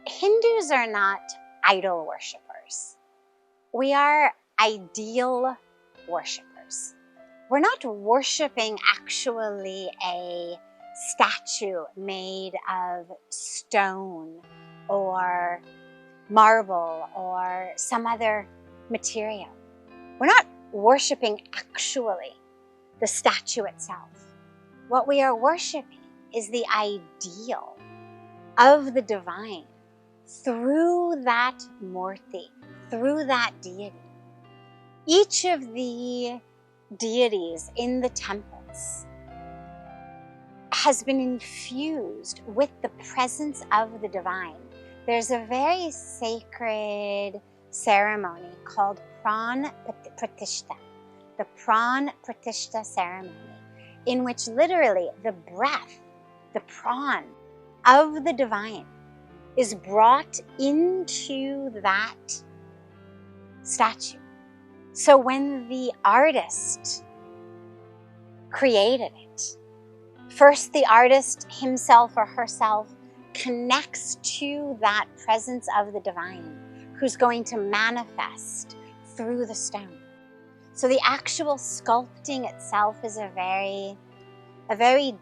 Hindus are not idol worshippers. We are ideal worshippers. We're not worshiping actually a statue made of stone or marble or some other material. We're not worshiping actually the statue itself. What we are worshiping is the ideal of the divine through that murti, through that deity. Each of the deities in the temples has been infused with the presence of the divine. There's a very sacred ceremony called Pran Pratishta, the Pran Pratishta ceremony, in which literally the breath, the pran of the divine is brought into that statue. So when the artist created it, first the artist himself or herself connects to that presence of the divine who's going to manifest through the stone. So the actual sculpting itself is a very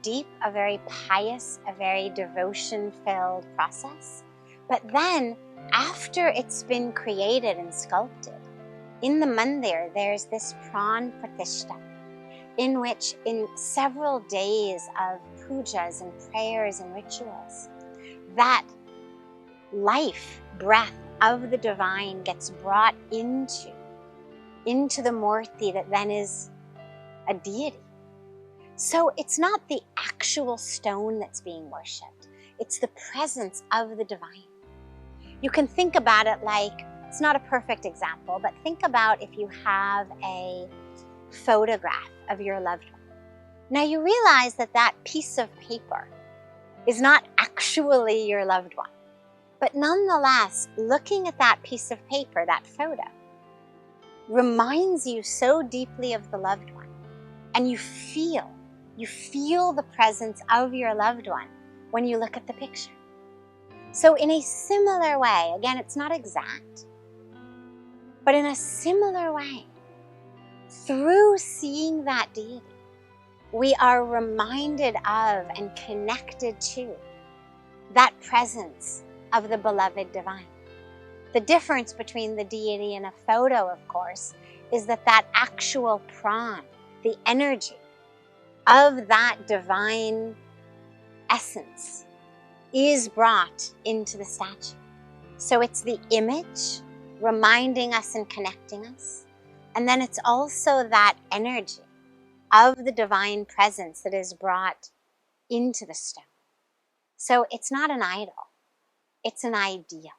deep, a very pious, a very devotion-filled process. But then, after it's been created and sculpted, in the mandir, there's this pran pratishta, in which in several days of pujas and prayers and rituals, that life, breath of the divine gets brought into the murti that then is a deity. So it's not the actual stone that's being worshipped. It's the presence of the divine. You can think about it like, it's not a perfect example, but think about if you have a photograph of your loved one. Now you realize that that piece of paper is not actually your loved one. But nonetheless, looking at that piece of paper, that photo, reminds you so deeply of the loved one. And you feel the presence of your loved one when you look at the picture. So in a similar way, again, it's not exact, but in a similar way, through seeing that deity, we are reminded of and connected to that presence of the beloved divine. The difference between the deity and a photo, of course, is that that actual pran, the energy of that divine essence, is brought into the statue. So it's the image reminding us and connecting us. And then it's also that energy of the divine presence that is brought into the stone. So it's not an idol, it's an ideal.